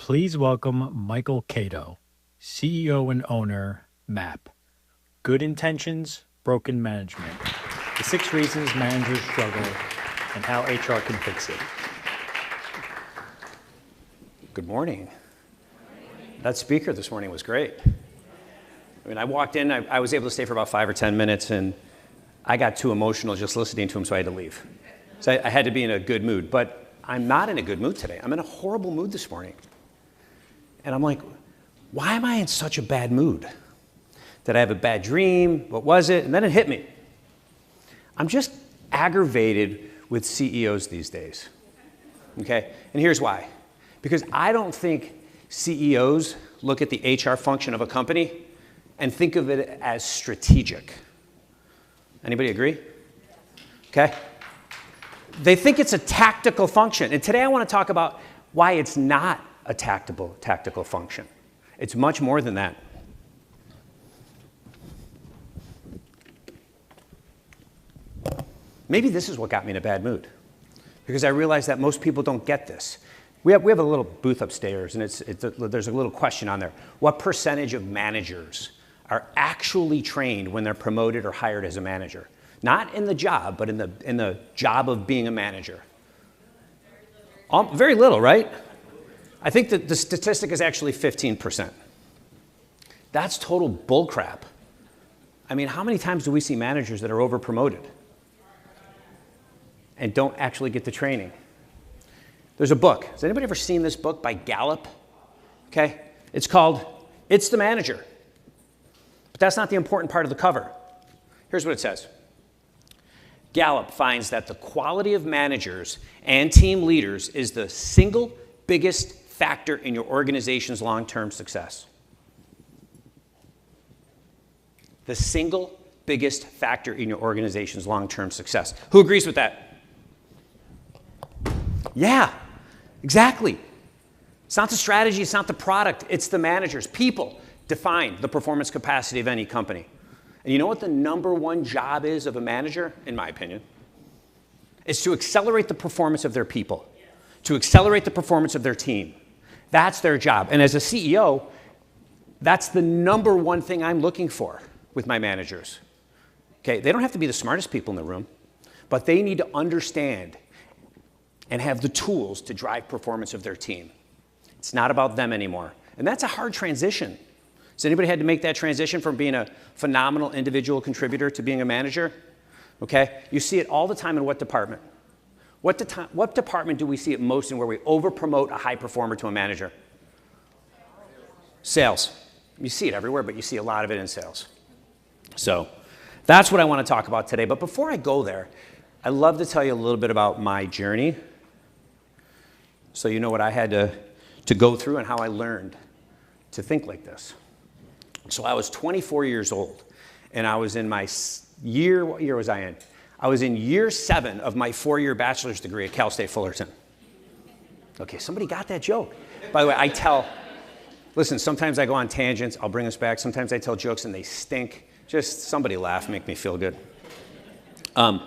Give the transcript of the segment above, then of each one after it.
Please welcome Michael Caito, CEO and owner, MAP. Good intentions, broken management. The 6 reasons managers struggle and how HR can fix it. Good morning. That speaker this morning was great. I mean, I walked in, I was able to stay for about 5 or 10 minutes, and I got too emotional just listening to him, so I had to leave. So I had to be in a good mood, but I'm not in a good mood today. I'm in a horrible mood this morning. And I'm like, why am I in such a bad mood? Did I have a bad dream? What was it? And then it hit me. I'm just aggravated with CEOs these days, okay? And here's why. Because I don't think CEOs look at the HR function of a company and think of it as strategic. Anybody agree? Okay? They think it's a tactical function. And today I want to talk about why it's not a tactical function. It's much more than that. Maybe this is what got me in a bad mood, because I realized that most people don't get this. We have a little booth upstairs, and there's a little question on there. What percentage of managers are actually trained when they're promoted or hired as a manager? Not in the job, but in the job of being a manager. Very little, right? I think that the statistic is actually 15%. That's total bullcrap. I mean, how many times do we see managers that are over-promoted and don't actually get the training? There's a book. Has anybody ever seen this book by Gallup? Okay? It's called It's the Manager. But that's not the important part of the cover. Here's what it says. Gallup finds that the quality of managers and team leaders is the single biggest factor in your organization's long-term success. The single biggest factor in your organization's long-term success. Who agrees with that? Yeah, exactly. It's not the strategy, it's not the product, it's the managers. People define the performance capacity of any company. And you know what the number one job is of a manager, in my opinion? It's to accelerate the performance of their people, to accelerate the performance of their team. That's their job. And as a CEO, that's the number one thing I'm looking for with my managers. Okay, they don't have to be the smartest people in the room, but they need to understand and have the tools to drive performance of their team. It's not about them anymore. And that's a hard transition. Has anybody had to make that transition from being a phenomenal individual contributor to being a manager? Okay, you see it all the time in what department? What department do we see it most in where we over-promote a high performer to a manager? Sales. You see it everywhere, but you see a lot of it in sales. So that's what I want to talk about today. But before I go there, I'd love to tell you a little bit about my journey, so you know what I had to go through and how I learned to think like this. So I was 24 years old, and I was in my what year was I in? I was in year 7 of my 4-year bachelor's degree at Cal State Fullerton. Okay, somebody got that joke. By the way, listen, sometimes I go on tangents, I'll bring us back. Sometimes I tell jokes and they stink. Just somebody laugh, make me feel good. And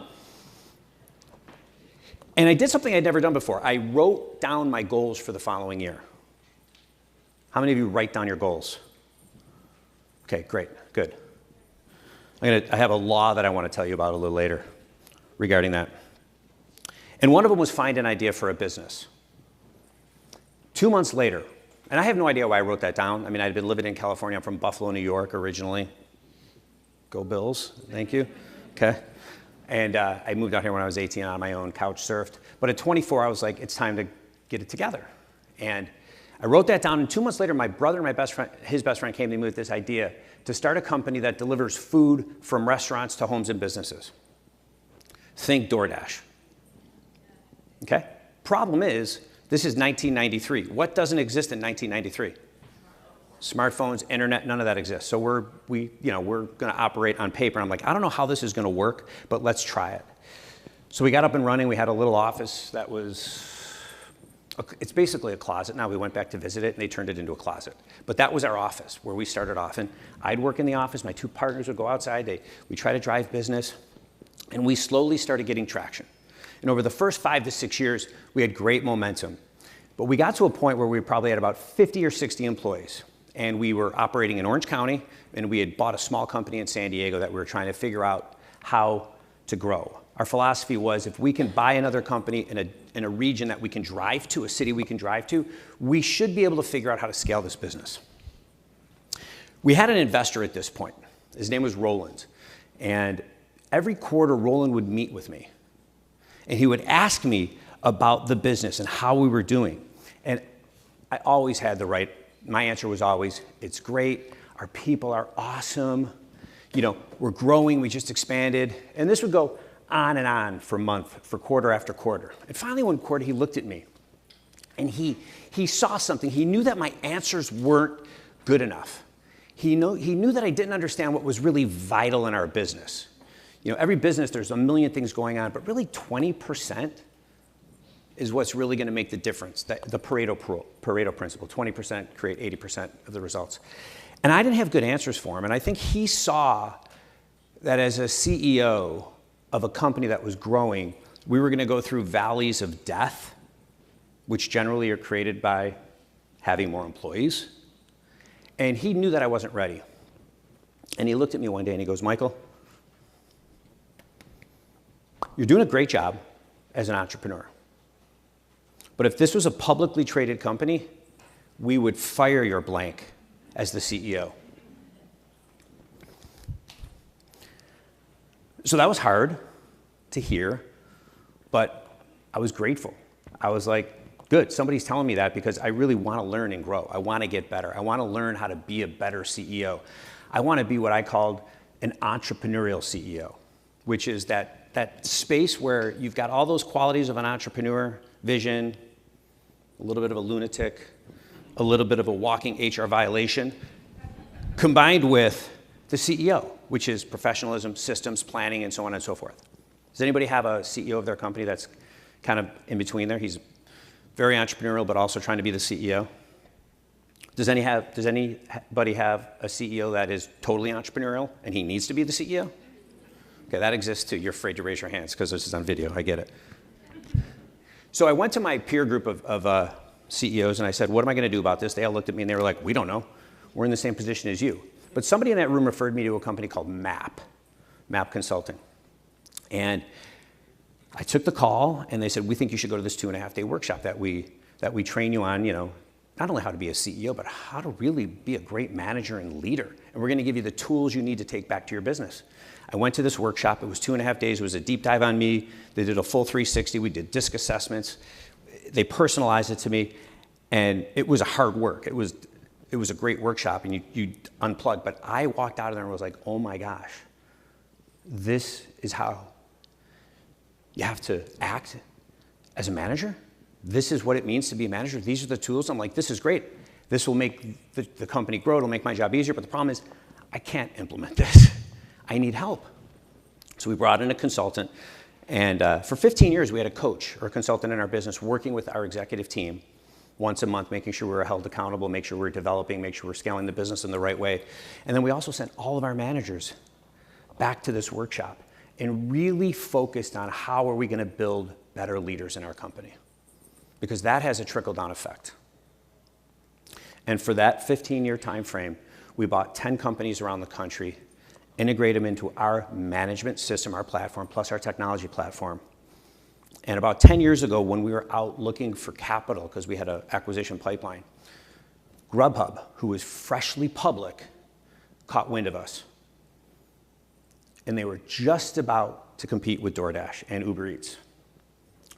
I did something I'd never done before. I wrote down my goals for the following year. How many of you write down your goals? Okay, great, good. I have a law that I want to tell you about a little later regarding that. And one of them was find an idea for a business. 2 months later, and I have no idea why I wrote that down. I mean, I'd been living in California. I'm from Buffalo, New York originally. Go Bills, thank you. Okay. And I moved out here when I was 18 on my own, couch surfed. But at 24, I was like, it's time to get it together. And I wrote that down, and 2 months later, my brother and his best friend came to me with this idea to start a company that delivers food from restaurants to homes and businesses. Think DoorDash. Okay? Problem is, this is 1993. What doesn't exist in 1993? Smartphones, internet, none of that exists. So we're going to operate on paper. And I'm like, I don't know how this is going to work, but let's try it. So we got up and running. We had a little office that it's basically a closet now. We went back to visit it, and they turned it into a closet. But that was our office where we started off. And I'd work in the office. My 2 partners would go outside. We try to drive business. And we slowly started getting traction. And over the first 5 to 6 years, we had great momentum. But we got to a point where we probably had about 50 or 60 employees. And we were operating in Orange County, and we had bought a small company in San Diego that we were trying to figure out how to grow. Our philosophy was if we can buy another company in a region that we can drive to, a city we can drive to, we should be able to figure out how to scale this business. We had an investor at this point. His name was Roland. And every quarter, Roland would meet with me. And he would ask me about the business and how we were doing. And I always had my answer was always, it's great, our people are awesome, we're growing, we just expanded. And this would go on and on for quarter after quarter. And finally one quarter he looked at me and he saw something. He knew that my answers weren't good enough. He knew that I didn't understand what was really vital in our business. Every business, there's a million things going on, but really 20% is what's really going to make the difference. The Pareto principle, 20% create 80% of the results. And I didn't have good answers for him. And I think he saw that as a CEO of a company that was growing, we were going to go through valleys of death, which generally are created by having more employees. And he knew that I wasn't ready. And he looked at me one day and he goes, Michael, you're doing a great job as an entrepreneur. But if this was a publicly traded company, we would fire your blank as the CEO. So that was hard to hear, but I was grateful. I was like, good, somebody's telling me that because I really want to learn and grow. I want to get better. I want to learn how to be a better CEO. I want to be what I called an entrepreneurial CEO, which is that space where you've got all those qualities of an entrepreneur, vision, a little bit of a lunatic, a little bit of a walking HR violation, combined with the CEO, which is professionalism, systems, planning, and so on and so forth. Does anybody have a CEO of their company that's kind of in between there? He's very entrepreneurial, but also trying to be the CEO. Does anybody have a CEO that is totally entrepreneurial and he needs to be the CEO? Okay, that exists too. You're afraid to raise your hands because this is on video. I get it. So I went to my peer group of CEOs and I said, what am I going to do about this? They all looked at me and they were like, we don't know. We're in the same position as you. But somebody in that room referred me to a company called MAP Consulting. And I took the call and they said, we think you should go to this 2.5-day workshop that we train you on, not only how to be a CEO, but how to really be a great manager and leader. And we're going to give you the tools you need to take back to your business. I went to this workshop. It was 2.5 days. It was a deep dive on me. They did a full 360. We did disc assessments. They personalized it to me. And it was a hard work. It was a great workshop, and you unplugged. But I walked out of there and was like, oh my gosh, this is how you have to act as a manager? This is what it means to be a manager? These are the tools? I'm like, this is great. This will make the company grow. It'll make my job easier. But the problem is, I can't implement this. I need help. So we brought in a consultant. And for 15 years, we had a coach or a consultant in our business working with our executive team once a month, making sure we were held accountable, make sure we were developing, make sure we're scaling the business in the right way. And then we also sent all of our managers back to this workshop and really focused on how are we going to build better leaders in our company, because that has a trickle-down effect. And for that 15-year time frame, we bought 10 companies around the country, integrated them into our management system, our platform, plus our technology platform. And about 10 years ago, when we were out looking for capital, because we had an acquisition pipeline, Grubhub, who was freshly public, caught wind of us. And they were just about to compete with DoorDash and Uber Eats.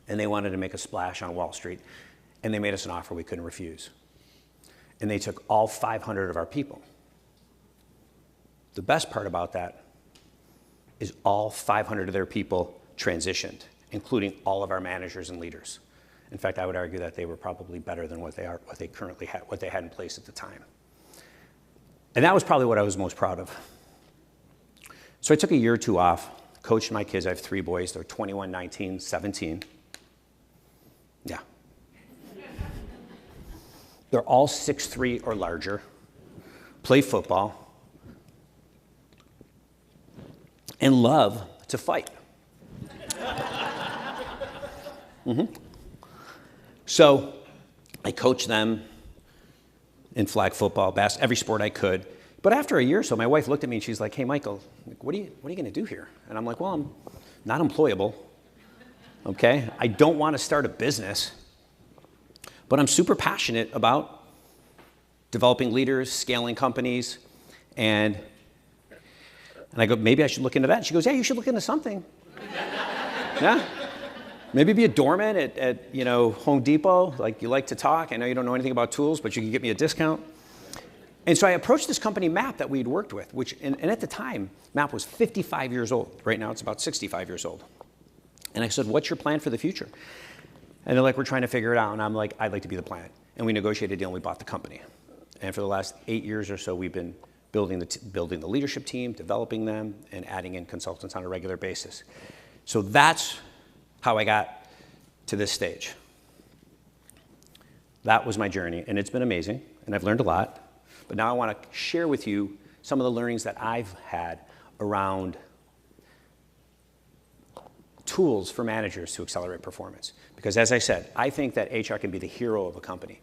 And they wanted to make a splash on Wall Street. And they made us an offer we couldn't refuse. And they took all 500 of our people. The best part about that is all 500 of their people transitioned, including all of our managers and leaders. In fact, I would argue that they were probably better than what they currently had, what they had in place at the time. And that was probably what I was most proud of. So I took a year or two off, coached my kids. I have 3 boys. They're 21, 19, 17. Yeah. They're all 6'3" or larger, play football, and love to fight. So I coached them in flag football, every sport I could. But after a year or so, my wife looked at me and she's like, hey, Michael, what are you going to do here? And I'm like, well, I'm not employable, okay? I don't want to start a business, but I'm super passionate about developing leaders, scaling companies, and I go, maybe I should look into that. And she goes, yeah, you should look into something. Yeah. Maybe be a doorman at Home Depot, like you like to talk. I know you don't know anything about tools, but you can get me a discount. And so I approached this company, MAP, that we'd worked with, and at the time, MAP was 55 years old. Right now, it's about 65 years old. And I said, what's your plan for the future? And they're like, we're trying to figure it out. And I'm like, I'd like to be the plan. And we negotiated a deal and we bought the company. And for the last 8 years or so, we've been building the leadership team, developing them, and adding in consultants on a regular basis. So that's how I got to this stage. That was my journey, and it's been amazing, and I've learned a lot. But now I want to share with you some of the learnings that I've had around tools for managers to accelerate performance. Because as I said, I think that HR can be the hero of a company.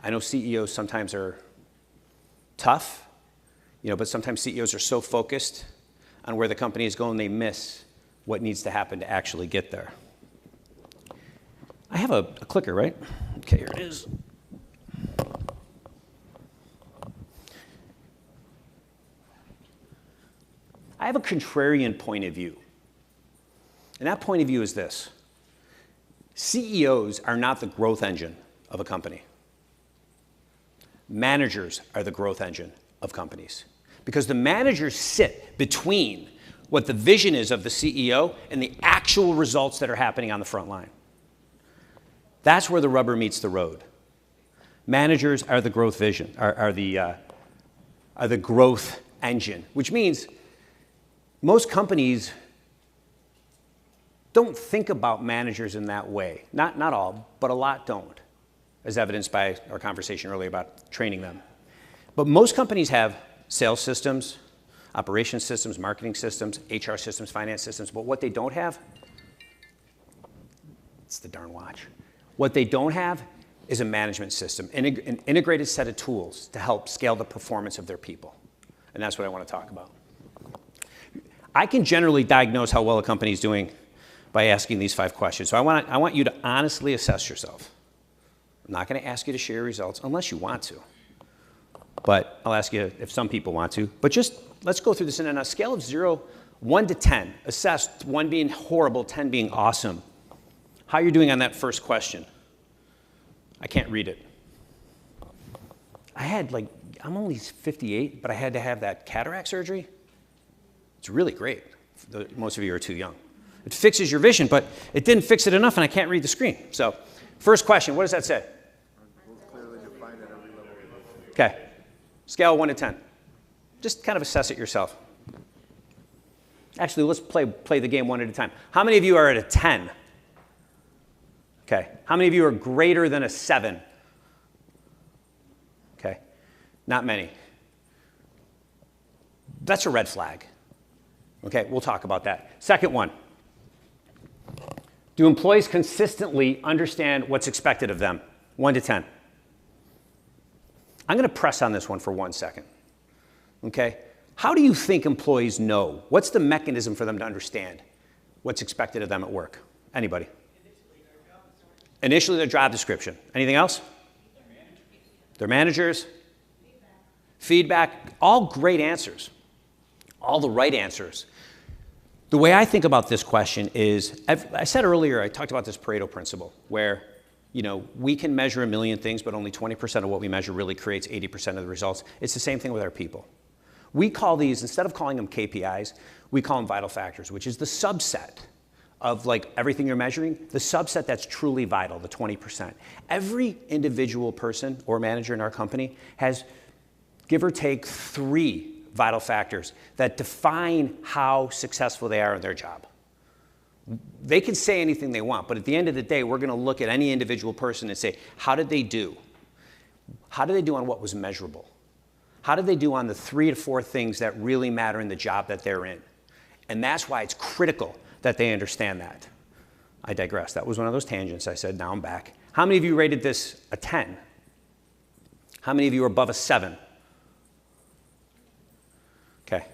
I know CEOs sometimes are tough, but sometimes CEOs are so focused on where the company is going, they miss what needs to happen to actually get there. I have a clicker, right? Okay, here it is. I have a contrarian point of view. And that point of view is this. CEOs are not the growth engine of a company. Managers are the growth engine of companies. Because the managers sit between what the vision is of the CEO and the actual results that are happening on the front line. That's where the rubber meets the road. Managers are the growth vision, are the growth engine, which means most companies don't think about managers in that way. Not all, but a lot don't, as evidenced by our conversation earlier about training them. But most companies have sales systems, operations systems, marketing systems, HR systems, finance systems, but what they don't have, it's the darn watch. What they don't have is a management system, an integrated set of tools to help scale the performance of their people. And that's what I want to talk about. I can generally diagnose how well a company is doing by asking these 5 questions. So I want you to honestly assess yourself. I'm not going to ask you to share results unless you want to. But I'll ask you if some people want to. But just let's go through this on a scale of 1 to 10. Assess 1 being horrible, 10 being awesome. How you're doing on that first question. I can't read it. I'm only 58, but I had to have that cataract surgery. It's really great. Most of you are too young. It fixes your vision, but it didn't fix it enough, and I can't read the screen. So, first question, what does that say? Clearly defined at every level. Okay. Scale of 1 to 10. Just kind of assess it yourself. Actually, let's play the game one at a time. How many of you are at a 10? Okay. How many of you are greater than a 7? Okay. Not many. That's a red flag. Okay, we'll talk about that. Second one. Do employees consistently understand what's expected of them? 1 to 10. I'm going to press on this one for 1 second. Okay? How do you think employees know? What's the mechanism for them to understand what's expected of them at work? Anybody? Initially, their job description. Anything else? Their managers. Feedback. All great answers. All the right answers. The way I think about this question is, I said earlier, I talked about this Pareto principle, where we can measure a million things, but only 20% of what we measure really creates 80% of the results. It's the same thing with our people. We call these, instead of calling them KPIs, we call them vital factors, which is the subset of everything you're measuring, the subset that's truly vital, the 20%. Every individual person or manager in our company has, give or take, 3 vital factors that define how successful they are in their job. They can say anything they want, but at the end of the day, we're going to look at any individual person and say, how did they do? How did they do on what was measurable? How did they do on the 3 to 4 things that really matter in the job that they're in? And that's why it's critical that they understand that. I digress. That was one of those tangents. I said, now I'm back. How many of you rated this a 10? How many of you are above a 7? Okay.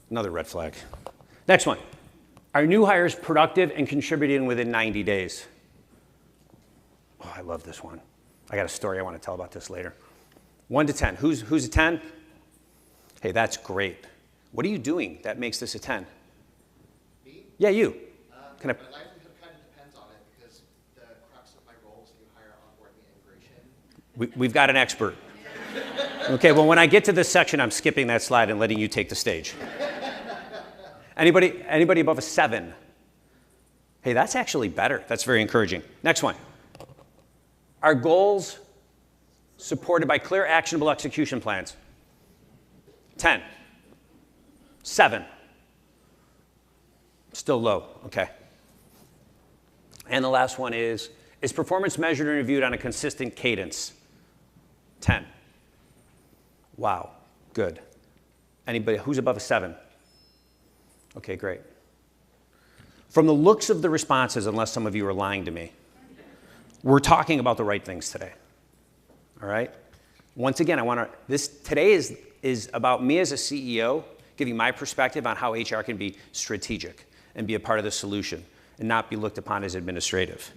Another red flag. Next one. Are new hires productive and contributing within 90 days? Oh, I love this one. I got a story I want to tell about this later. 1 to 10. Who's a 10? Hey, that's great. What are you doing that makes this a 10? Me? Yeah, you. My livelihood kind of depends on it because the crux of my role is new hire onboarding and integration. We've got an expert. Okay, well, when I get to this section, I'm skipping that slide and letting you take the stage. Anybody above a 7? Hey, that's actually better. That's very encouraging. Next one. Are goals supported by clear, actionable execution plans? 10. 7. Still low. Okay. And the last one is performance measured and reviewed on a consistent cadence? 10. Wow. Good. Anybody who's above a 7? Okay, great. From the looks of the responses, unless some of you are lying to me, we're talking about the right things today. All right? Once again, today is about me as a CEO giving my perspective on how HR can be strategic and be a part of the solution and not be looked upon as administrative.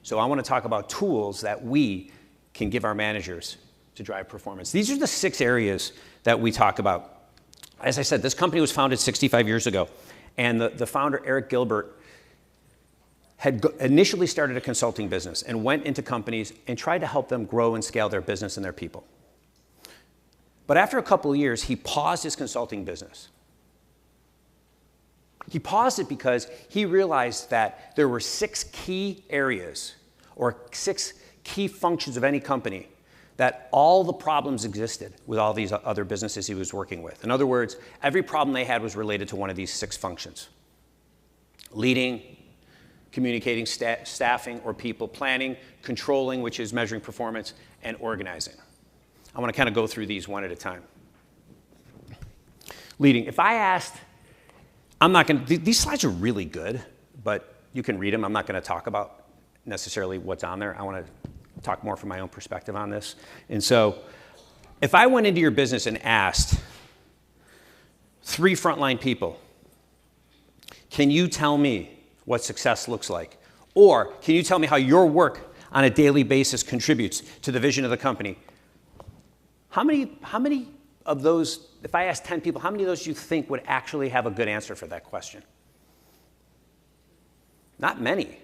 So I want to talk about tools that we can give our managers to drive performance. These are the 6 areas that we talk about. As I said, this company was founded 65 years ago, and the founder, Eric Gilbert, had initially started a consulting business and went into companies and tried to help them grow and scale their business and their people. But after a couple of years, he paused his consulting business. He paused it because he realized that there were 6 key areas or 6 key functions of any company that all the problems existed with all these other businesses he was working with. In other words, every problem they had was related to one of these 6 functions: leading, communicating, staffing or people, planning, controlling, which is measuring performance, and organizing. I want to kind of go through these one at a time. Leading. If I asked, these slides are really good, but you can read them. I'm not going to talk about necessarily what's on there. I want to talk more from my own perspective on this. And so if I went into your business and asked 3 frontline people, can you tell me what success looks like? Or can you tell me how your work on a daily basis contributes to the vision of the company? How many of those, if I asked 10 people, how many of those do you think would actually have a good answer for that question? Not many.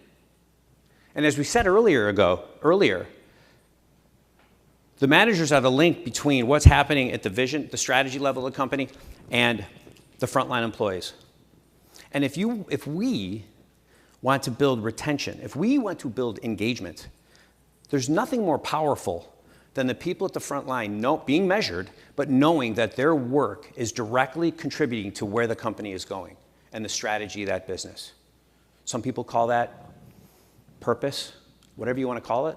And as we said earlier, the managers are the link between what's happening at the vision, the strategy level of the company, and the frontline employees. And if we want to build retention, if we want to build engagement, there's nothing more powerful than the people at the front line being measured, but knowing that their work is directly contributing to where the company is going and the strategy of that business. Some people call that purpose, whatever you want to call it,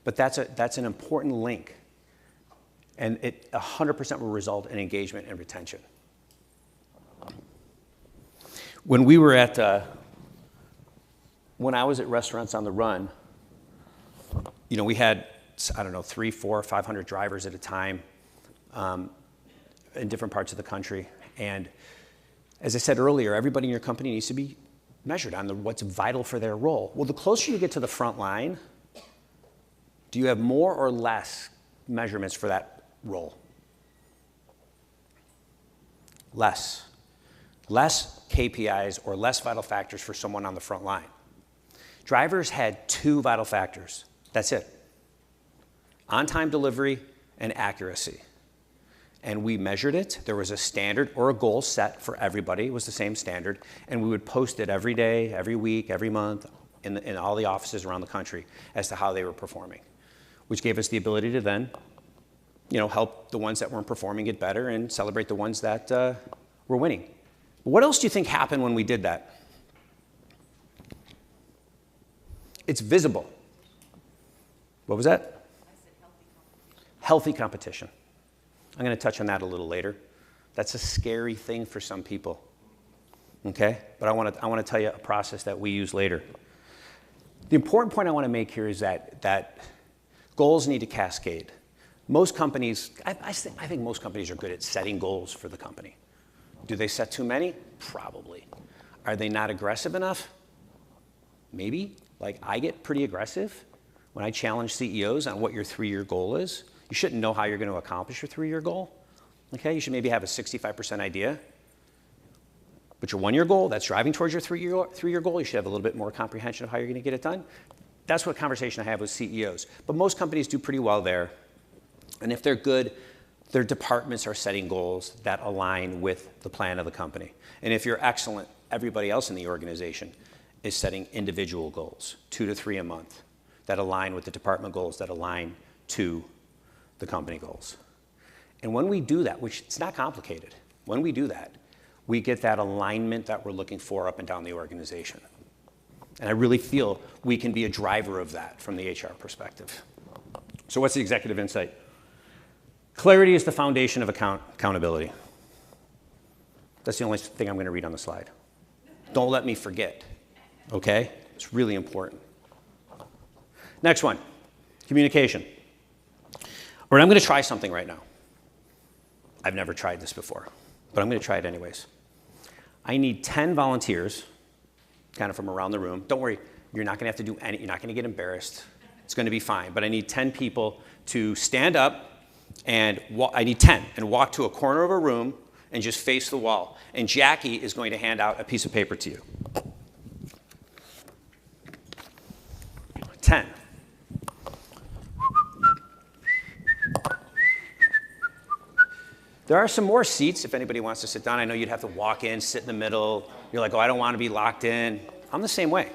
but that's an important link, and it 100% will result in engagement and retention. When I was at Restaurants on the Run, we had, 300, 400, 500 drivers at a time in different parts of the country. And as I said earlier, everybody in your company needs to be measured on what's vital for their role. Well, the closer you get to the front line, do you have more or less measurements for that role? Less. Less KPIs or less vital factors for someone on the front line. Drivers had 2 vital factors. That's it. On-time delivery and accuracy. And we measured it. There was a standard or a goal set for everybody. It was the same standard. And we would post it every day, every week, every month in all the offices around the country as to how they were performing, which gave us the ability to then help the ones that weren't performing get better and celebrate the ones that were winning. But what else do you think happened when we did that? It's visible. What was that? I said Healthy competition. I'm going to touch on that a little later. That's a scary thing for some people. Okay? But I want to tell you a process that we use later. The important point I want to make here is that goals need to cascade. Most companies, I think most companies are good at setting goals for the company. Do they set too many? Probably. Are they not aggressive enough? Maybe. Like, I get pretty aggressive when I challenge CEOs on what your 3-year goal is. You shouldn't know how you're going to accomplish your 3-year goal. Okay, you should maybe have a 65% idea. But your 1-year goal, that's driving towards your 3-year goal, you should have a little bit more comprehension of how you're going to get it done. That's what conversation I have with CEOs. But most companies do pretty well there. And if they're good, their departments are setting goals that align with the plan of the company. And if you're excellent, everybody else in the organization is setting individual goals, 2 to 3 a month, that align with the department goals, that align to the company goals. And when we do that, which it's not complicated, when we do that, we get that alignment that we're looking for up and down the organization. And I really feel we can be a driver of that from the HR perspective. So what's the executive insight? Clarity is the foundation of accountability. That's the only thing I'm going to read on the slide. Don't let me forget, okay? It's really important. Next one, communication. Or I'm going to try something right now. I've never tried this before, but I'm going to try it anyways. I need 10 volunteers, kind of from around the room. Don't worry, you're not going to have to do any, you're not going to get embarrassed. It's going to be fine. But I need 10 people to stand up and I need 10 and walk to a corner of a room and just face the wall. And Jackie is going to hand out a piece of paper to you. 10. There are some more seats if anybody wants to sit down. I know you'd have to walk in, sit in the middle. You're like, oh, I don't want to be locked in. I'm the same way.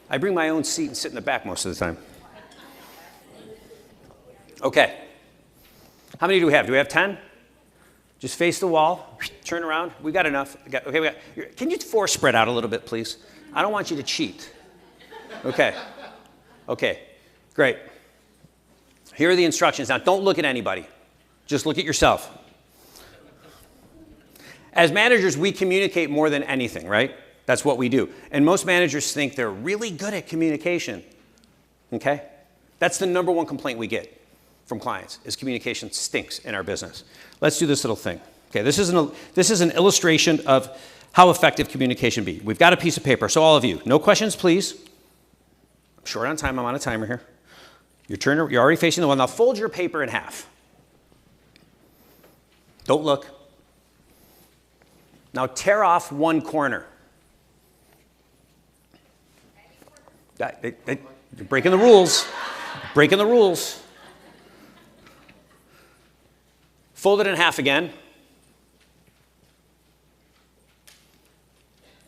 I bring my own seat and sit in the back most of the time. Okay. How many do we have? Do we have 10? Just face the wall, turn around. We got enough. Can you 4 spread out a little bit, please? I don't want you to cheat. Okay. Okay, great. Here are the instructions. Now, don't look at anybody. Just look at yourself. As managers, we communicate more than anything, right? That's what we do. And most managers think they're really good at communication, okay? That's the number one complaint we get from clients, is communication stinks in our business. Let's do this little thing. Okay, this is an illustration of how effective communication be. We've got a piece of paper, so all of you, no questions, please. I'm short on time, I'm on a timer here. You're already facing the wall. Now fold your paper in half. Don't look. Now tear off one corner. You're breaking the rules. Breaking the rules. Fold it in half again.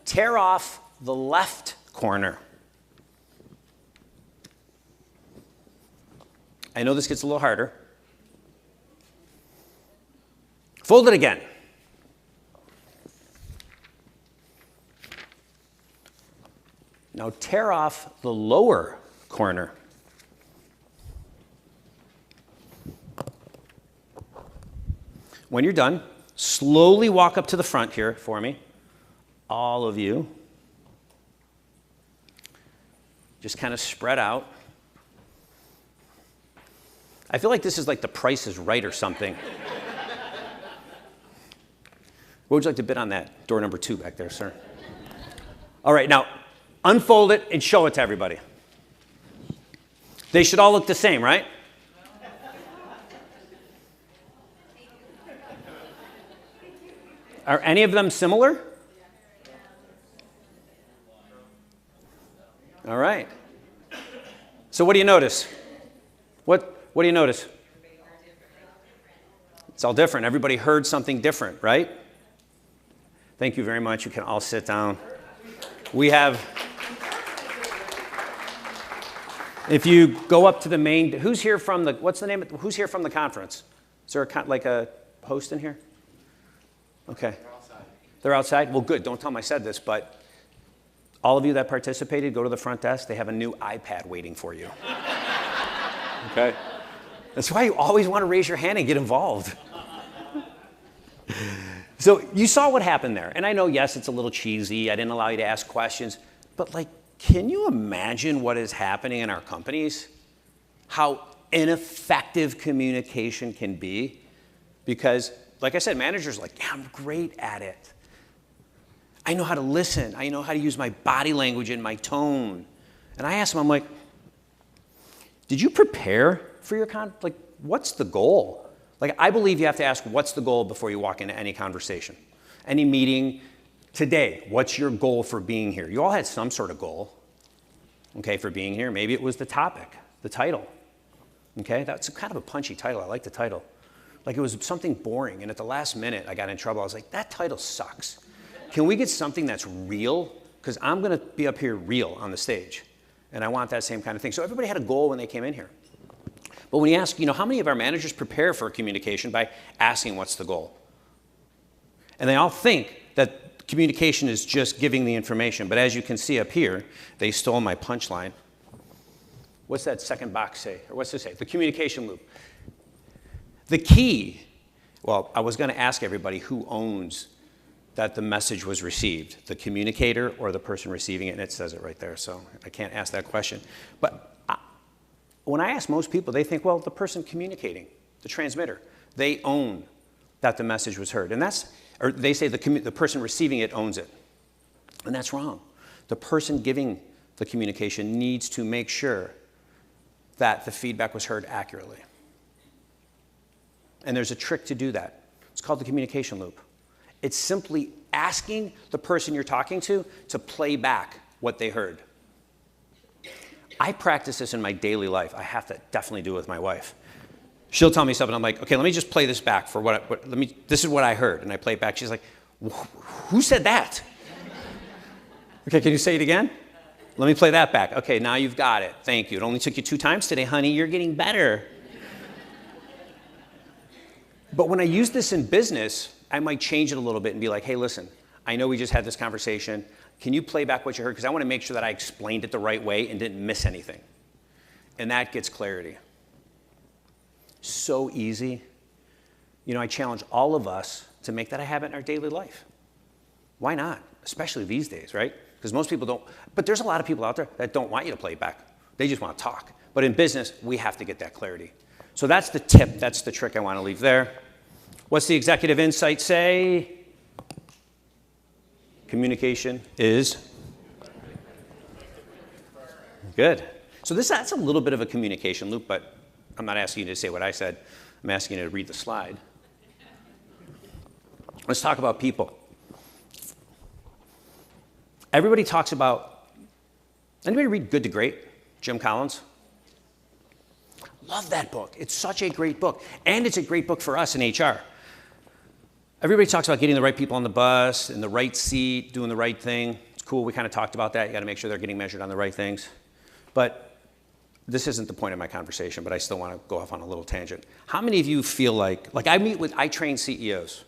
Tear off the left corner. I know this gets a little harder. Fold it again. Now tear off the lower corner. When you're done, slowly walk up to the front here for me. All of you. Just kind of spread out. I feel like this is like The Price is Right or something. What would you like to bid on that? Door number 2 back there, sir. All right, now unfold it and show it to everybody. They should all look the same, right? Are any of them similar? All right. So what do you notice? What do you notice? It's all different. Everybody heard something different, right? Thank you very much. You can all sit down. We have, if you go up to the main, who's here from the, what's the name of, who's here from the conference? Is there like a host in here? Okay. They're outside? Well, good. Don't tell them I said this, but all of you that participated, go to the front desk. They have a new iPad waiting for you. Okay? That's why you always want to raise your hand and get involved. So you saw what happened there. And I know, yes, it's a little cheesy. I didn't allow you to ask questions. But like, can you imagine what is happening in our companies? How ineffective communication can be? Because, like I said, managers are like, yeah, I'm great at it. I know how to listen. I know how to use my body language and my tone. And I ask them, I'm like, did you prepare for your like, what's the goal? Like, I believe you have to ask, what's the goal before you walk into any conversation, any meeting. Today, what's your goal for being here? You all had some sort of goal, okay, for being here. Maybe it was the topic, the title, okay? That's kind of a punchy title. I like the title. Like, it was something boring, and at the last minute, I got in trouble. I was like, that title sucks. Can we get something that's real? Because I'm going to be up here real on the stage, and I want that same kind of thing. So everybody had a goal when they came in here. But when you ask, how many of our managers prepare for communication by asking what's the goal? And they all think that communication is just giving the information. But as you can see up here, they stole my punchline. What's that second box say? Or what's this say? The communication loop. The key, well, I was going to ask everybody who owns that the message was received, the communicator or the person receiving it, and it says it right there, so I can't ask that question. But when I ask most people, they think, well, the person communicating, the transmitter, they own that the message was heard. And or they say the person receiving it owns it. And that's wrong. The person giving the communication needs to make sure that the feedback was heard accurately. And there's a trick to do that. It's called the communication loop. It's simply asking the person you're talking to play back what they heard. I practice this in my daily life. I have to definitely do it with my wife. She'll tell me something. I'm like, okay, let me just play this back for this is what I heard. And I play it back. She's like, who said that? Okay, can you say it again? Let me play that back. Okay, now you've got it. Thank you. It only took you 2 times today, honey. You're getting better. But when I use this in business, I might change it a little bit and be like, hey, listen, I know we just had this conversation. Can you play back what you heard? Because I want to make sure that I explained it the right way and didn't miss anything. And that gets clarity. So easy. I challenge all of us to make that a habit in our daily life. Why not? Especially these days, right? Because most people don't. But there's a lot of people out there that don't want you to play it back. They just want to talk. But in business, we have to get that clarity. So that's the tip. That's the trick I want to leave there. What's the executive insight say? Communication is good. So that's a little bit of a communication loop, but I'm not asking you to say what I said. I'm asking you to read the slide. Let's talk about people. Everybody talks about, anybody read Good to Great? Jim Collins? Love that book. It's such a great book. And it's a great book for us in HR. Everybody talks about getting the right people on the bus, in the right seat, doing the right thing. It's cool. We kind of talked about that. You got to make sure they're getting measured on the right things. But this isn't the point of my conversation, but I still want to go off on a little tangent. How many of you feel like I train CEOs,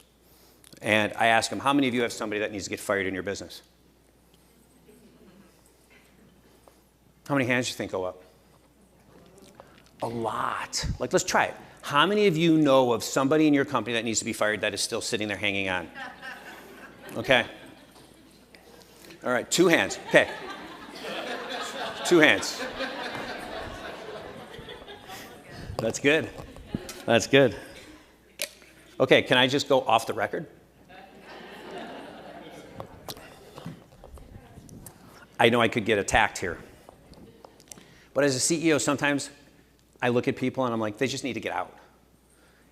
and I ask them, how many of you have somebody that needs to get fired in your business? How many hands do you think go up? A lot. Like, let's try it. How many of you know of somebody in your company that needs to be fired that is still sitting there hanging on? Okay. All right, 2 hands. Okay. 2 hands. That's good. That's good. Okay, can I just go off the record? I know I could get attacked here. But as a CEO, sometimes I look at people and I'm like, they just need to get out.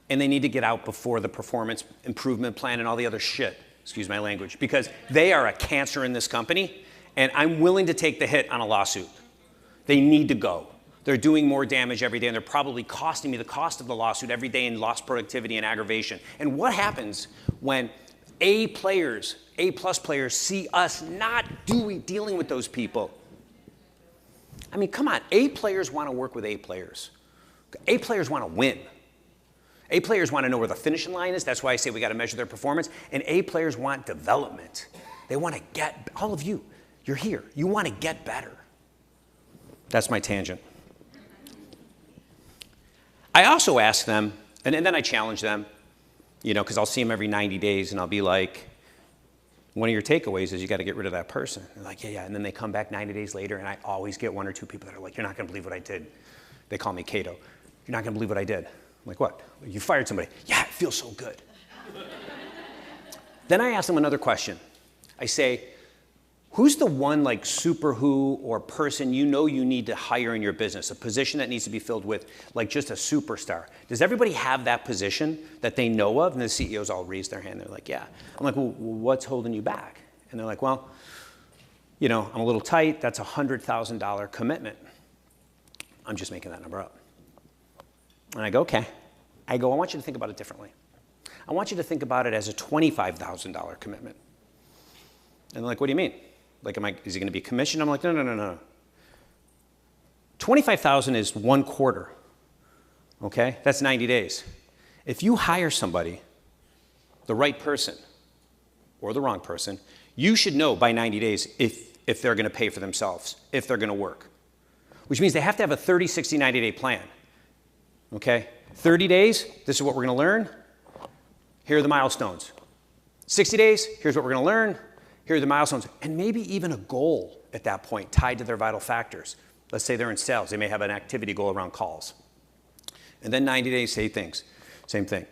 And they need to get out before the performance improvement plan and all the other shit, excuse my language, because they are a cancer in this company, and I'm willing to take the hit on a lawsuit. They need to go. They're doing more damage every day, and they're probably costing me the cost of the lawsuit every day in lost productivity and aggravation. And what happens when A plus players see us not dealing with those people? I mean, come on. A players want to work with A players. A players want to win. A players want to know where the finishing line is. That's why I say we got to measure their performance. And A players want development. They want to get, all of you, you're here. You want to get better. That's my tangent. I also ask them, and then I challenge them, because I'll see them every 90 days, and I'll be like, One of your takeaways is you got to get rid of that person. They're like, yeah. And then they come back 90 days later, and I always get 1 or 2 people that are like, you're not going to believe what I did. They call me Caito. You're not going to believe what I did. I'm like, what? You fired somebody. Yeah, it feels so good. Then I ask them another question. I say, who's the one like super who or person you know you need to hire in your business, a position that needs to be filled with like just a superstar? Does everybody have that position that they know of? And the CEOs all raise their hand. They're like, yeah. I'm like, well, what's holding you back? And they're like, well, you know, I'm a little tight. That's a $100,000 commitment. I'm just making that number up. And I go, okay. I want you to think about it differently. I want you to think about it as a $25,000 commitment. And they're like, what do you mean? Like, is it going to be commission? I'm like, no. 25,000 is 1 quarter, okay? That's 90 days. If you hire somebody, the right person or the wrong person, you should know by 90 days if they're going to pay for themselves, if they're going to work, which means they have to have a 30, 60, 90-day plan, okay? 30 days, this is what we're going to learn. Here are the milestones. 60 days, here's what we're going to learn. Here are the milestones, and maybe even a goal at that point tied to their vital factors. Let's say they're in sales. They may have an activity goal around calls. And then 90 days, same thing.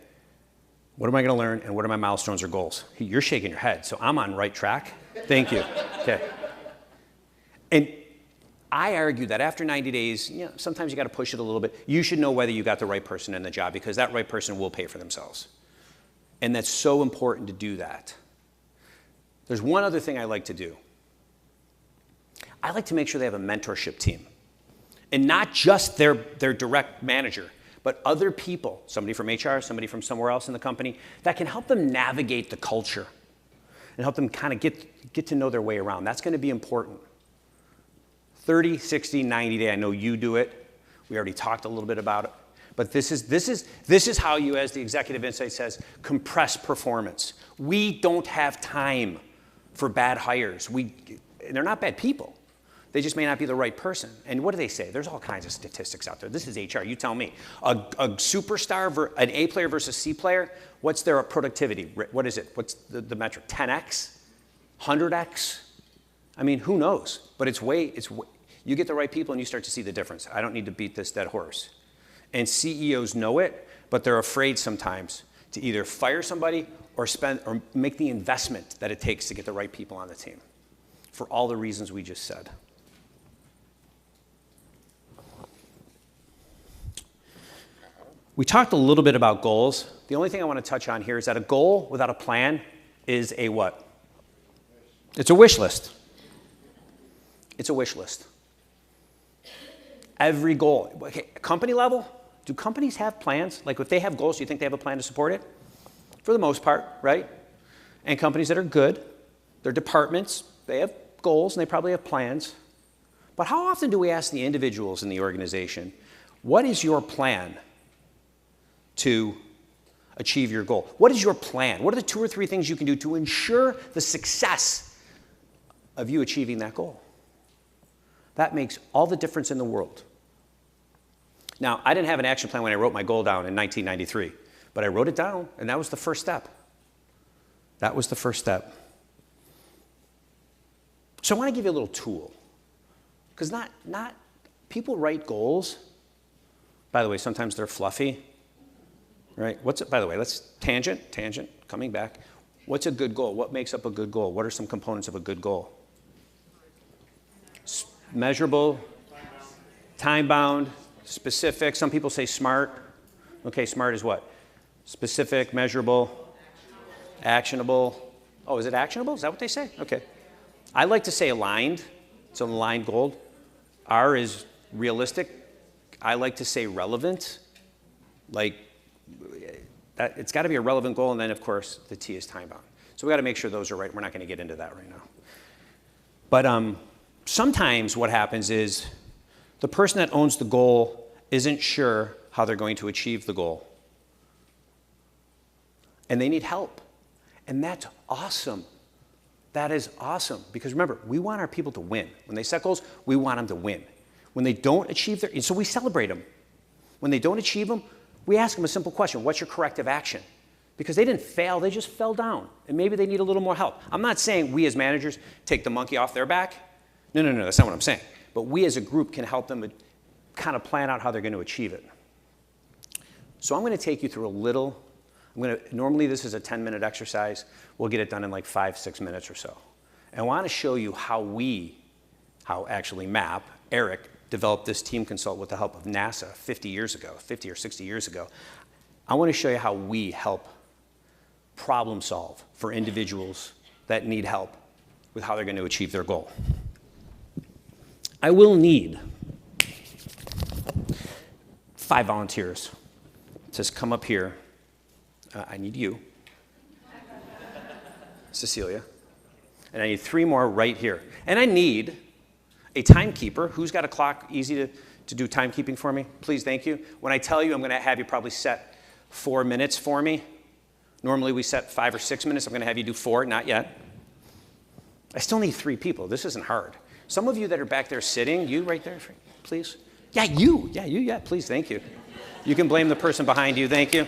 What am I going to learn, and what are my milestones or goals? You're shaking your head, so I'm on right track. Thank you. Okay. And I argue that after 90 days, you know, sometimes you got to push it a little bit. You should know whether you got the right person in the job, because that right person will pay for themselves. And that's so important to do that. There's one other thing I like to do. I like to make sure they have a mentorship team. And not just their direct manager, but other people, somebody from HR, somebody from somewhere else in the company, that can help them navigate the culture and help them kind of get to know their way around. That's going to be important. 30, 60, 90 day, I know you do it. We already talked a little bit about it. But this is how you, as the Executive Insight says, compress performance. We don't have time for bad hires. They're not bad people. They just may not be the right person. And what do they say? There's all kinds of statistics out there. This is HR. You tell me. A superstar, an A player versus C player, what's their productivity? What is it? What's the metric? 10x? 100x? I mean, who knows? But you get the right people and you start to see the difference. I don't need to beat this dead horse. And CEOs know it, but they're afraid sometimes to either fire somebody or make the investment that it takes to get the right people on the team, for all the reasons we just said. We talked a little bit about goals. The only thing I want to touch on here is that a goal without a plan is a what? It's a wish list. It's a wish list. Every goal. Okay, company level, do companies have plans? Like if they have goals, do you think they have a plan to support it? For the most part, right? And companies that are good, their departments, they have goals and they probably have plans. But how often do we ask the individuals in the organization, what is your plan to achieve your goal? What is your plan? What are the 2 or 3 things you can do to ensure the success of you achieving that goal? That makes all the difference in the world. Now, I didn't have an action plan when I wrote my goal down in 1993, but I wrote it down, and that was the first step. That was the first step. So I want to give you a little tool, because not people write goals. By the way, sometimes they're fluffy, right? By the way, let's tangent, coming back. What's a good goal? What makes up a good goal? What are some components of a good goal? Measurable, time-bound, specific. Some people say SMART. Okay, SMART is what? Specific, measurable, actionable. Oh, is it actionable? Is that what they say? Okay. I like to say aligned. It's an aligned goal. R is realistic. I like to say relevant. Like, it's got to be a relevant goal, and then, of course, the T is time-bound. So we got to make sure those are right. We're not going to get into that right now. But sometimes what happens is the person that owns the goal isn't sure how they're going to achieve the goal. And they need help. And that's awesome. That is awesome. Because remember, we want our people to win. When they set goals, we want them to win. When they don't achieve so we celebrate them. When they don't achieve them, we ask them a simple question. What's your corrective action? because they didn't fail, they just fell down. And maybe they need a little more help. I'm not saying we as managers take the monkey off their back. No, that's not what I'm saying. But we as a group can help them kind of plan out how they're going to achieve it. So I'm going to take you through a little, normally this is a 10-minute exercise. We'll get it done in like 5-6 minutes or so. And I want to show you how actually MAP, Eric, developed this team consult with the help of NASA 50 or 60 years ago. I want to show you how we help problem solve for individuals that need help with how they're going to achieve their goal. I will need 5 volunteers. It says come up here. I need you, Cecilia. And I need 3 more right here. And I need a timekeeper. Who's got a clock easy to do timekeeping for me? Please, thank you. When I tell you, I'm going to have you probably set 4 minutes for me. Normally we set 5 or 6 minutes. I'm going to have you do 4, not yet. I still need 3 people. This isn't hard. Some of you that are back there sitting, you right there, please. Yeah, you. Yeah, please, thank you. You can blame the person behind you. Thank you.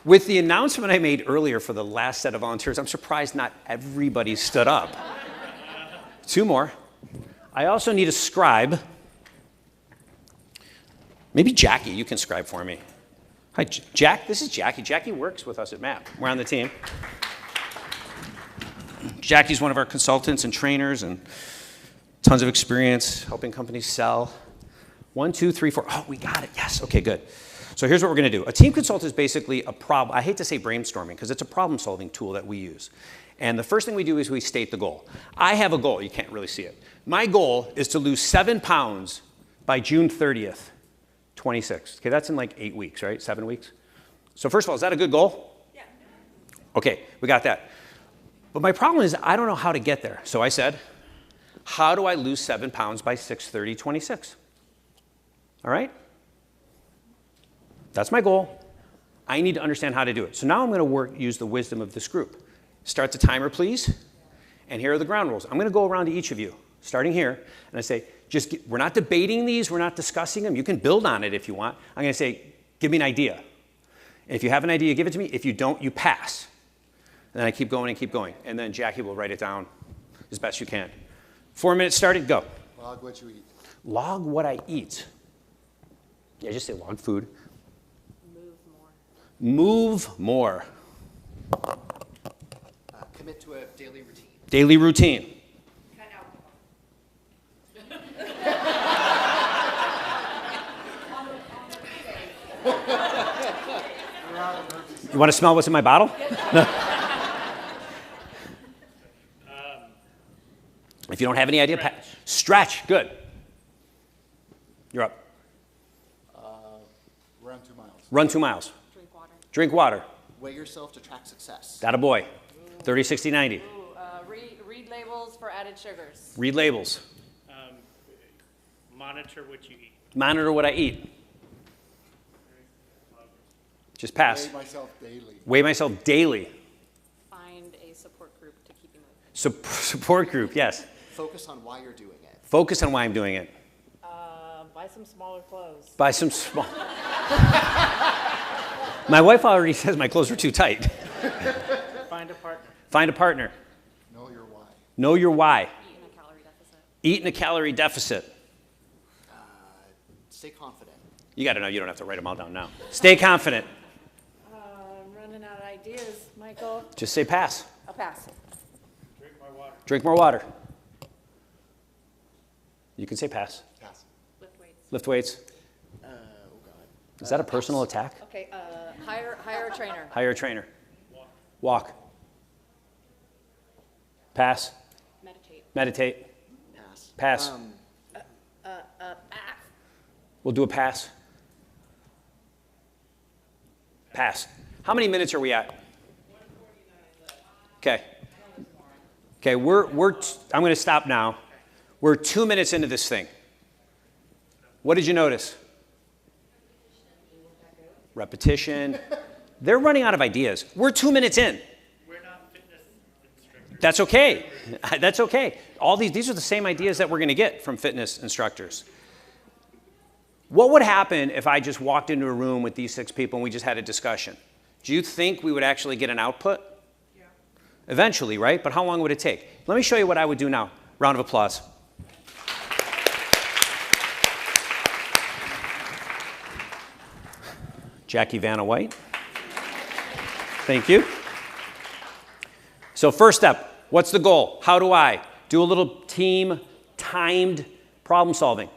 With the announcement I made earlier for the last set of volunteers, I'm surprised not everybody stood up. 2 more. I also need a scribe. Maybe Jackie, you can scribe for me. Hi, Jack. This is Jackie. Jackie works with us at MAP. We're on the team. Jackie's one of our consultants and trainers and tons of experience helping companies sell. 1, 2, 3, 4. Oh, we got it. Yes. Okay, good. So here's what we're going to do. A team consult is basically a problem. I hate to say brainstorming because it's a problem-solving tool that we use. And the first thing we do is we state the goal. I have a goal. You can't really see it. My goal is to lose 7 pounds by June 30th, 26. Okay, that's in like 8 weeks, right? 7 weeks? So first of all, is that a good goal? Yeah. Okay, we got that. But my problem is I don't know how to get there. So I said, how do I lose 7 pounds by 6/30/26? All right? That's my goal. I need to understand how to do it. So now I'm going to use the wisdom of this group. Start the timer, please. And here are the ground rules. I'm going to go around to each of you, starting here, and I say, we're not debating these, we're not discussing them. You can build on it if you want. I'm going to say, give me an idea. And if you have an idea, give it to me. If you don't, you pass. And then I keep going and keep going. And then Jackie will write it down as best you can. 4 minutes started, go. Log what you eat. Log what I eat. Yeah, just say log food. Move more. Commit to a daily routine. Daily routine. Cut out. You want to smell what's in my bottle? No. If you don't have any idea, stretch. Good. You're up. Run 2 miles. Run 2 miles. Drink water. Drink water. Weigh yourself to track success. That a boy. 30, 60, 90. Ooh, read labels for added sugars. Read labels. Monitor what you eat. Monitor what I eat. Just pass. Weigh myself daily. Weigh myself daily. Find a support group to keep you moving. Support group, yes. Focus on why you're doing it. Focus on why I'm doing it. Buy some smaller clothes. Buy some small. My wife already says my clothes are too tight. Find a partner. Find a partner. Know your why. Know your why. Eat in a calorie deficit. Eat in a calorie deficit. Stay confident. You got to know, you don't have to write them all down now. Stay confident. I'm running out of ideas, Michael. Just say pass. I'll pass. Drink more water. Drink more water. You can say pass. Pass. Lift weights. Lift weights. Oh, God. Is that a personal attack? Okay, hire a trainer. Hire a trainer. Walk. Pass. Meditate. Meditate. Pass. Pass. We'll do a pass. Pass. How many minutes are we at? Okay. Okay, I'm going to stop now. We're 2 minutes into this thing. What did you notice? Repetition. They're running out of ideas. We're 2 minutes in. We're not fitness instructors. That's okay. That's okay. All these are the same ideas that we're going to get from fitness instructors. What would happen if I just walked into a room with these 6 people and we just had a discussion? Do you think we would actually get an output? Yeah. Eventually, right? But how long would it take? Let me show you what I would do now. Round of applause. Jackie Vanna White. Thank you. So first step, what's the goal? How do I do a little team timed problem solving?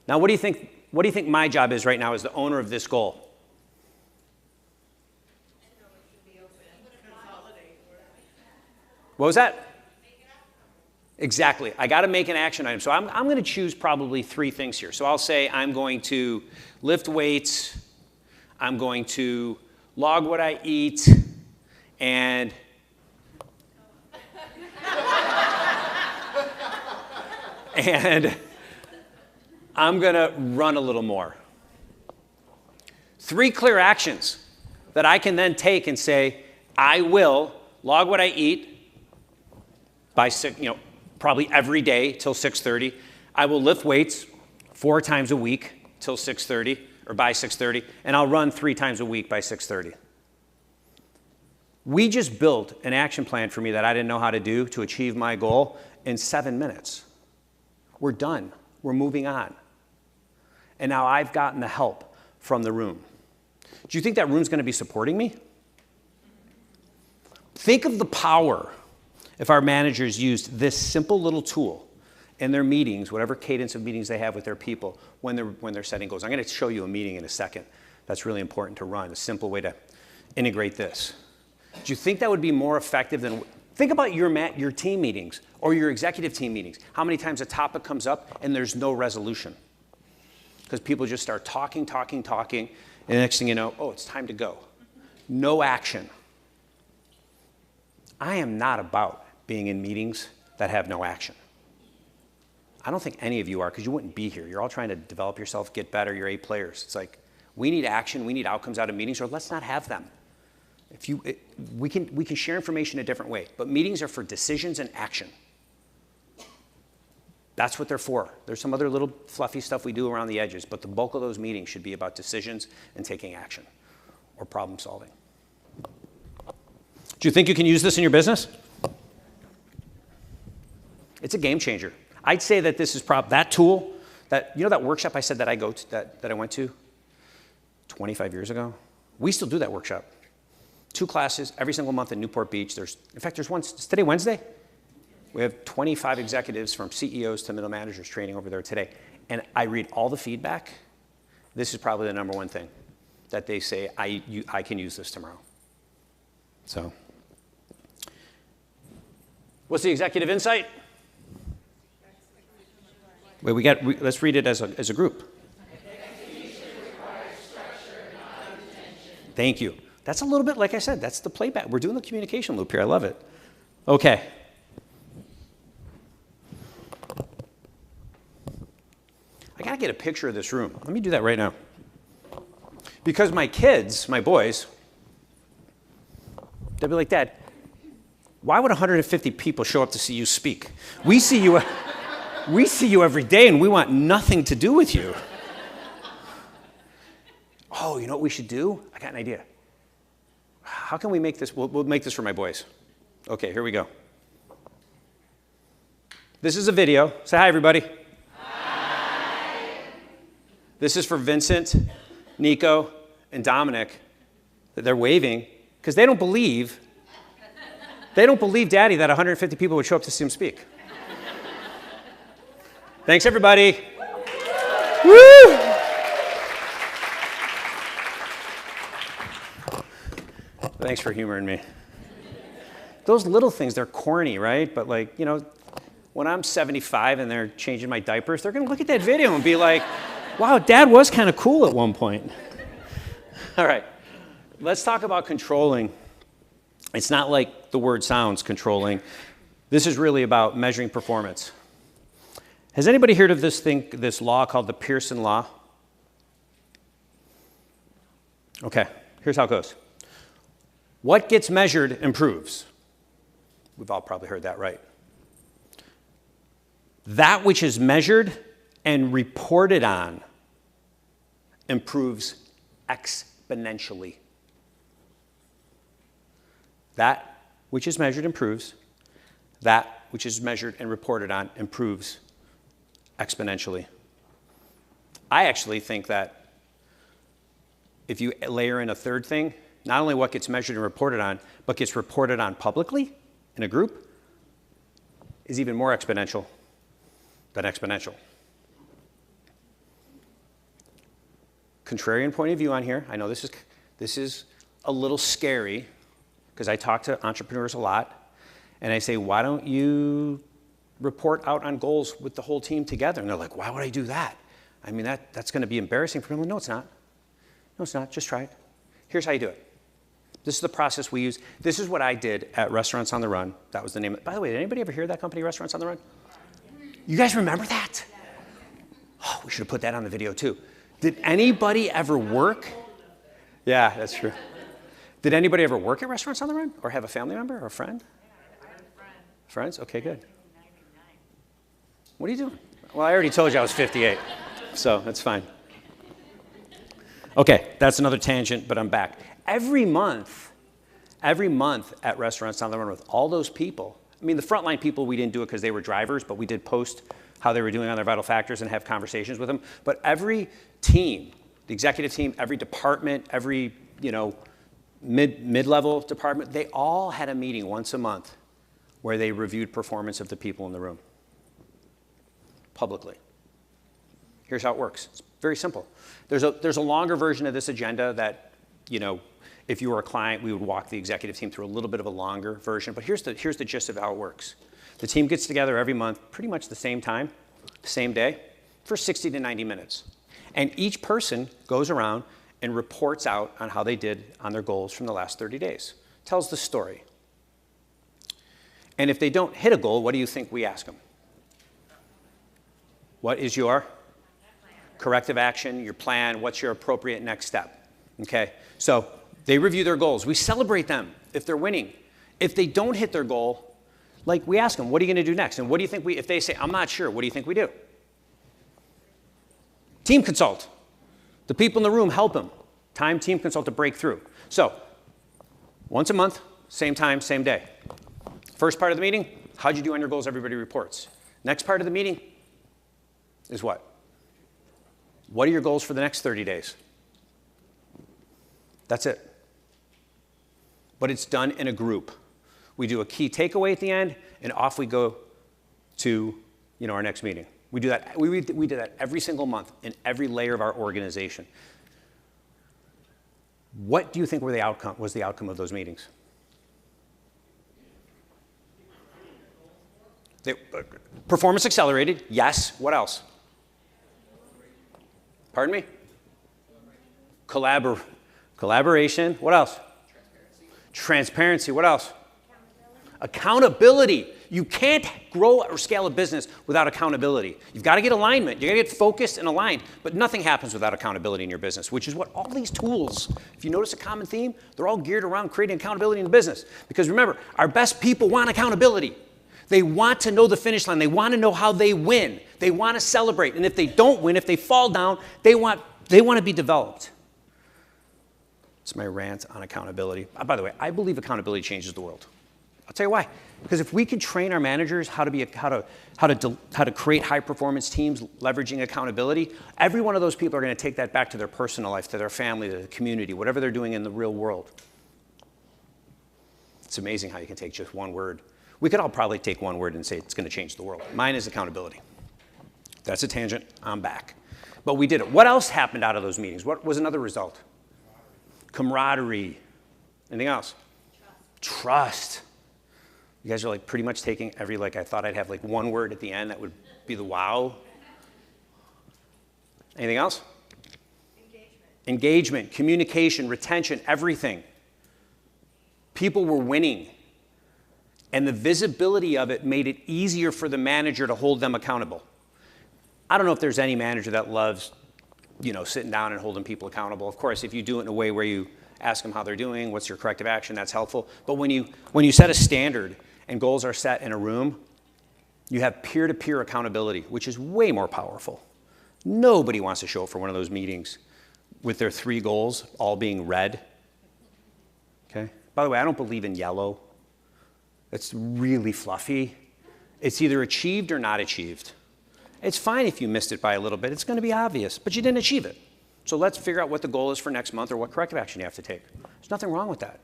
Now, what do you think my job is right now as the owner of this goal? What was that? Exactly. I got to make an action item. So I'm going to choose probably 3 things here. So I'll say I'm going to lift weights, I'm going to log what I eat, and I'm going to run a little more. 3 clear actions that I can then take and say, I will log what I eat by probably every day till 6:30. I will lift weights 4 times a week till 6:30 or by 6:30, and I'll run 3 times a week by 6:30. We just built an action plan for me that I didn't know how to do to achieve my goal in 7 minutes. We're done. We're moving on. And now I've gotten the help from the room. Do you think that room's going to be supporting me? Think of the power if our managers used this simple little tool in their meetings, whatever cadence of meetings they have with their people, when they're setting goals. I'm going to show you a meeting in a second that's really important to run, a simple way to integrate this. Do you think that would be more effective than... Think about your team meetings or your executive team meetings. How many times a topic comes up and there's no resolution? Because people just start talking, and the next thing you know, oh, it's time to go. No action. I am not about being in meetings that have no action. I don't think any of you are, because you wouldn't be here. You're all trying to develop yourself, get better, you're A players. It's like, we need action, we need outcomes out of meetings, or let's not have them. We can share information a different way, but meetings are for decisions and action. That's what they're for. There's some other little fluffy stuff we do around the edges, but the bulk of those meetings should be about decisions and taking action or problem solving. Do you think you can use this in your business? It's a game changer. I'd say that this is that tool, that workshop I said that I went to 25 years ago? We still do that workshop. 2 classes every single month in Newport Beach. There's one, is today Wednesday? We have 25 executives from CEOs to middle managers training over there today. And I read all the feedback. This is probably the number one thing that they say, I can use this tomorrow. So, what's the executive insight? Wait, let's read it as a group. Thank you. That's a little bit, like I said, that's the playback. We're doing the communication loop here. I love it. Okay. I got to get a picture of this room. Let me do that right now. Because my kids, my boys, they'll be like, Dad, why would 150 people show up to see you speak? We see you every day, and we want nothing to do with you. Oh, you know what we should do? I got an idea. How can we make this? We'll make this for my boys. Okay, here we go. This is a video. Say hi, everybody. Hi. This is for Vincent, Nico, and Dominic. They're waving because they don't believe Daddy that 150 people would show up to see him speak. Thanks, everybody. Woo! Thanks for humoring me. Those little things, they're corny, right? But when I'm 75 and they're changing my diapers, they're going to look at that video and be like, wow, Dad was kind of cool at one point. All right, let's talk about controlling. It's not like the word sounds, controlling. This is really about measuring performance. Has anybody heard of this law called the Pearson Law? Okay, here's how it goes. What gets measured improves. We've all probably heard that, right? That which is measured and reported on improves exponentially. That which is measured improves. That which is measured and reported on improves exponentially. I actually think that if you layer in a third thing, not only what gets measured and reported on, but gets reported on publicly in a group, is even more exponential than exponential. Contrarian point of view on here. I know this is a little scary because I talk to entrepreneurs a lot, and I say, why don't you report out on goals with the whole team together? And they're like, why would I do that? I mean, that's going to be embarrassing for them. No, it's not. No, it's not. Just try it. Here's how you do it. This is the process we use. This is what I did at Restaurants on the Run. That was the name. By the way, did anybody ever hear that company, Restaurants on the Run? You guys remember that? Oh, we should have put that on the video too. Did anybody ever work? Yeah, that's true. Did anybody ever work at Restaurants on the Run? Or have a family member or a friend? Friends? Okay, good. What are you doing? Well, I already told you I was 58, so that's fine. Okay, that's another tangent, but I'm back. Every month at Restaurants on the Run with all those people, I mean, the frontline people, we didn't do it because they were drivers, but we did post how they were doing on their vital factors and have conversations with them. But every team, the executive team, every department, every, mid-level department, they all had a meeting once a month where they reviewed performance of the people in the room publicly. Here's how it works. It's very simple. There's a longer version of this agenda that, if you were a client, we would walk the executive team through a little bit of a longer version. But here's the gist of how it works. The team gets together every month, pretty much the same time, same day, for 60 to 90 minutes. And each person goes around and reports out on how they did on their goals from the last 30 days. Tells the story. And if they don't hit a goal, what do you think we ask them? What is your corrective action, your plan? What's your appropriate next step? Okay, so they review their goals. We celebrate them if they're winning. If they don't hit their goal, we ask them, what are you going to do next? And what do you think if they say, I'm not sure, what do you think we do? Team consult. The people in the room help them. Team consult to break through. So, once a month, same time, same day. First part of the meeting, how'd you do on your goals? Everybody reports. Next part of the meeting is what? What are your goals for the next 30 days? That's it. But it's done in a group. We do a key takeaway at the end, and off we go to our next meeting. We do that. We do that every single month in every layer of our organization. What do you think was the outcome of those meetings? Performance accelerated. Yes. What else? Pardon me? Collaboration. What else? Transparency. What else? Accountability. You can't grow or scale a business without accountability. You've got to get alignment. You've got to get focused and aligned. But nothing happens without accountability in your business, which is what all these tools, if you notice a common theme, they're all geared around creating accountability in the business. Because remember, our best people want accountability. They want to know the finish line. They want to know how they win. They want to celebrate. And if they don't win, if they fall down, they want to be developed. It's my rant on accountability. By the way, I believe accountability changes the world. I'll tell you why. Because if we could train our managers how to create high performance teams leveraging accountability, every one of those people are going to take that back to their personal life, to their family, to the community, whatever they're doing in the real world. It's amazing how you can take just one word. We could all probably take one word and say it's going to change the world. Mine is accountability. That's a tangent. I'm back. But we did it. What else happened out of those meetings? What was another result? Camaraderie. Anything else? Trust. You guys are pretty much taking every, I thought I'd have one word at the end that would be the wow. Anything else? Engagement, communication, retention, everything. People were winning. And the visibility of it made it easier for the manager to hold them accountable. I don't know if there's any manager that loves, sitting down and holding people accountable. Of course, if you do it in a way where you ask them how they're doing, what's your corrective action, that's helpful. But when you set a standard and goals are set in a room, you have peer-to-peer accountability, which is way more powerful. Nobody wants to show up for one of those meetings with their 3 goals all being red. Okay? By the way, I don't believe in yellow. It's really fluffy. It's either achieved or not achieved. It's fine if you missed it by a little bit. It's going to be obvious, but you didn't achieve it. So let's figure out what the goal is for next month or what corrective action you have to take. There's nothing wrong with that.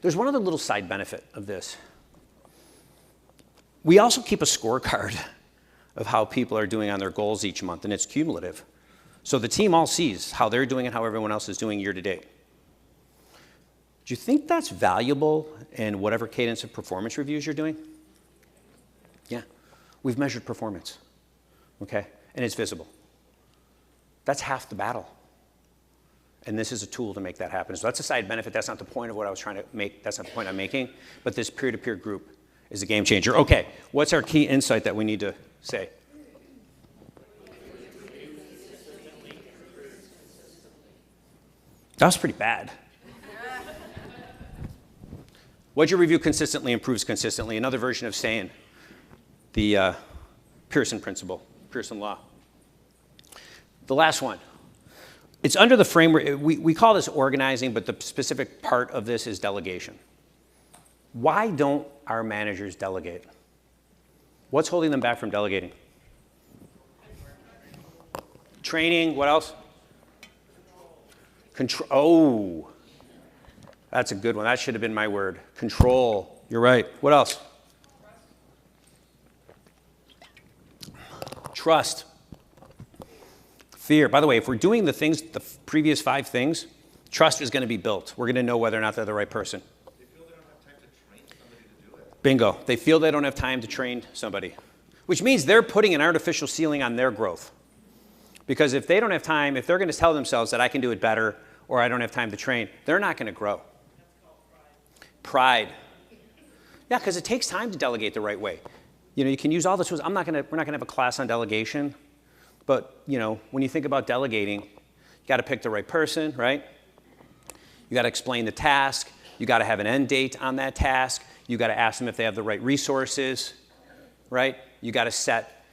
There's one other little side benefit of this. We also keep a scorecard of how people are doing on their goals each month, and it's cumulative. So the team all sees how they're doing and how everyone else is doing year to date. Do you think that's valuable in whatever cadence of performance reviews you're doing? Yeah. We've measured performance, okay? And it's visible. That's half the battle. And this is a tool to make that happen. So that's a side benefit. That's not the point of what I was trying to make. That's not the point I'm making. But this peer-to-peer group is a game changer. Okay, what's our key insight that we need to say? That was pretty bad. What'd you review consistently improves consistently? Another version of saying the Pearson principle, Pearson law. The last one. It's under the framework, we call this organizing, but the specific part of this is delegation. Why don't our managers delegate? What's holding them back from delegating? Training, what else? Control. Oh, that's a good one. That should have been my word. Control. You're right. What else? Trust. Fear. By the way, if we're doing the things, the previous 5 things, trust is going to be built. We're going to know whether or not they're the right person. They feel they don't have time to train somebody to do it. Bingo. They feel they don't have time to train somebody, which means they're putting an artificial ceiling on their growth. Because if they don't have time, if they're going to tell themselves that I can do it better or I don't have time to train, they're not going to grow. Pride. Yeah, because it takes time to delegate the right way. You know, you can use all the tools. We're not going to have a class on delegation. But, you know, when you think about delegating, you got to pick the right person, right? You got to explain the task. You got to have an end date on that task. You got to ask them if they have the right resources, right? You got to set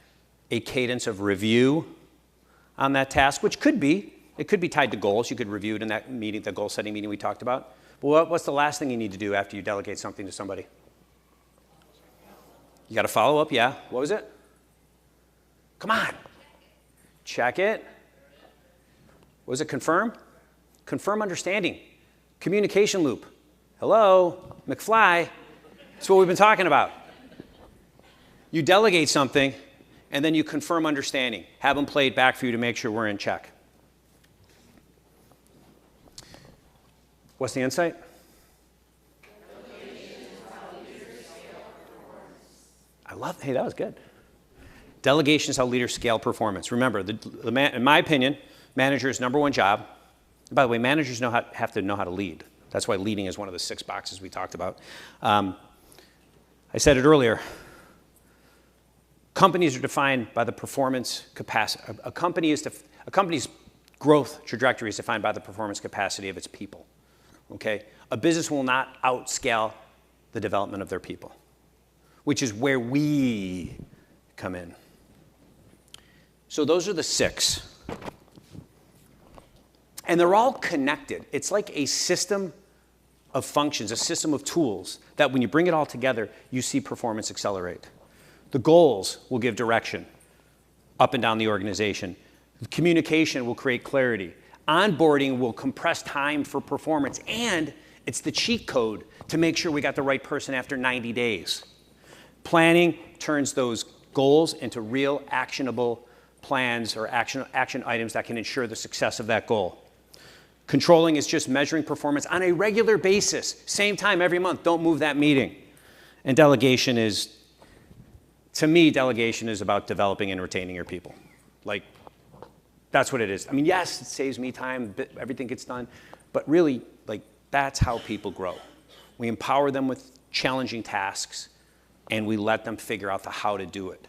a cadence of review on that task, which could be, it could be tied to goals. You could review it in that meeting, the goal setting meeting we talked about. But what's the last thing you need to do after you delegate something to somebody? You got to follow up, yeah. What was it? Come on. Check it. What was it? Confirm? Confirm understanding. Communication loop. Hello, McFly. That's what we've been talking about. You delegate something, and then you confirm understanding. Have them play it back for you to make sure we're in check. What's the insight? Hey, that was good. Delegation is how leaders scale performance. Remember, in my opinion, manager's number one job. By the way, managers have to know how to lead. That's why leading is one of the 6 boxes we talked about. I said it earlier. Companies are defined by the performance capacity. A company's growth trajectory is defined by the performance capacity of its people. Okay? A business will not outscale the development of their people, which is where we come in. So those are the 6. And they're all connected. It's like a system of functions, a system of tools that when you bring it all together, you see performance accelerate. The goals will give direction up and down the organization. Communication will create clarity. Onboarding will compress time for performance. And it's the cheat code to make sure we got the right person after 90 days. Planning turns those goals into real actionable plans or action items that can ensure the success of that goal. Controlling is just measuring performance on a regular basis, same time every month. Don't move that meeting. And delegation is, to me, delegation is about developing and retaining your people. Like, that's what it is. I mean, yes, it saves me time, everything gets done, but really, like, that's how people grow. We empower them with challenging tasks, and we let them figure out the how to do it,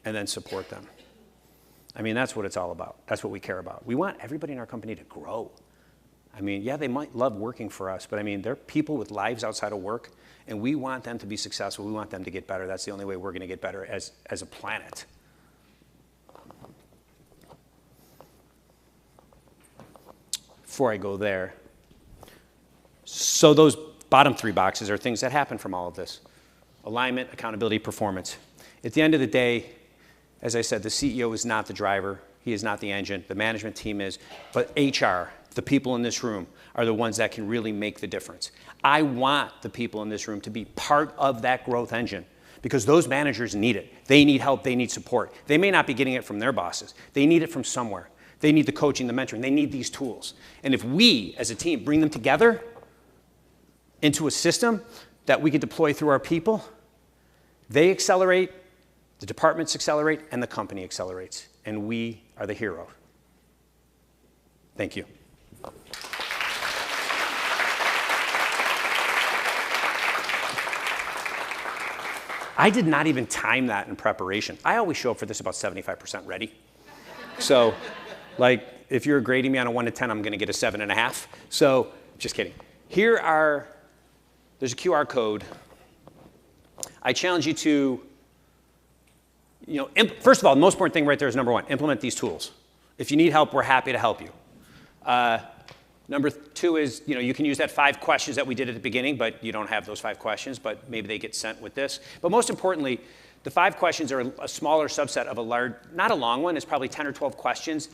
and then support them. I mean, that's what it's all about. That's what we care about. We want everybody in our company to grow. I mean, yeah, they might love working for us, but I mean, they're people with lives outside of work, and we want them to be successful. We want them to get better. That's the only way we're going to get better as a planet. Before I go there, So those bottom 3 boxes are things that happen from all of this. Alignment, accountability, performance. At the end of the day, as I said, the CEO is not the driver. He is not the engine. The management team is. But HR, the people in this room, are the ones that can really make the difference. I want the people in this room to be part of that growth engine because those managers need it. They need help. They need support. They may not be getting it from their bosses. They need it from somewhere. They need the coaching, the mentoring. They need these tools. And if we, as a team, bring them together into a system that we can deploy through our people, they accelerate, the departments accelerate, and the company accelerates. And we are the hero. Thank you. I did not even time that in preparation. I always show up for this about 75% ready. So, like, if you're grading me on a 1 to 10, I'm going to get a 7.5. So, just kidding. There's a QR code. I challenge you to, first of all, the most important thing right there is number 1, implement these tools. If you need help, we're happy to help you. Number 2 is, you can use that 5 questions that we did at the beginning, but you don't have those 5 questions, but maybe they get sent with this. But most importantly, the 5 questions are a smaller subset of a large, not a long one, it's probably 10 or 12 questions,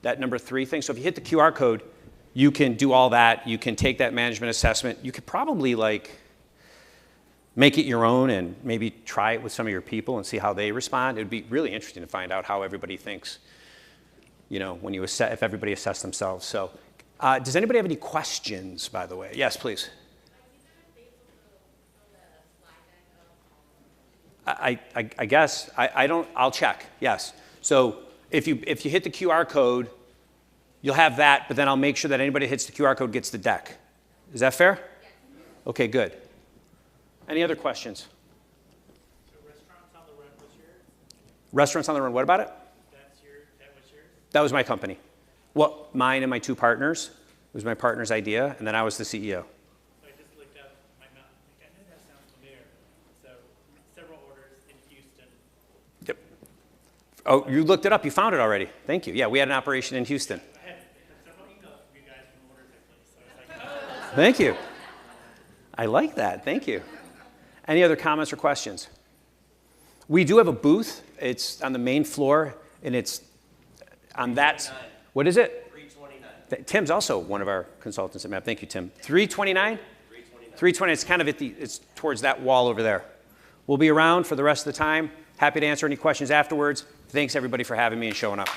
that number 3 thing. So if you hit the QR code, you can do all that. You can take that management assessment. You could probably make it your own and maybe try it with some of your people and see how they respond. It would be really interesting to find out how everybody thinks, when you assess, if everybody assess themselves. So does anybody have any questions, by the way? Yes, please. I guess. I don't, I'll check, yes. So if you hit the QR code, you'll have that, but then I'll make sure that anybody that hits the QR code gets the deck. Is that fair? Yes. Okay, good. Any other questions? So Restaurants on the Run was yours? Restaurants on the Run, what about it? That was yours? That was my company. Well, mine and my 2 partners. It was my partner's idea, and then I was the CEO. So I just looked up my mouth. I knew that sounds familiar. So several orders in Houston. Yep. Oh, you looked it up. You found it already. Thank you. Yeah, we had an operation in Houston. I had several emails from you guys from orders I placed. So I was like, oh. Thank you. I like that. Thank you. Any other comments or questions? We do have a booth. It's on the main floor, and it's on that. What is it? 329. Tim's also one of our consultants at MAP. Thank you, Tim. 329? 329. 320. It's kind of it's towards that wall over there. We'll be around for the rest of the time. Happy to answer any questions afterwards. Thanks, everybody, for having me and showing up.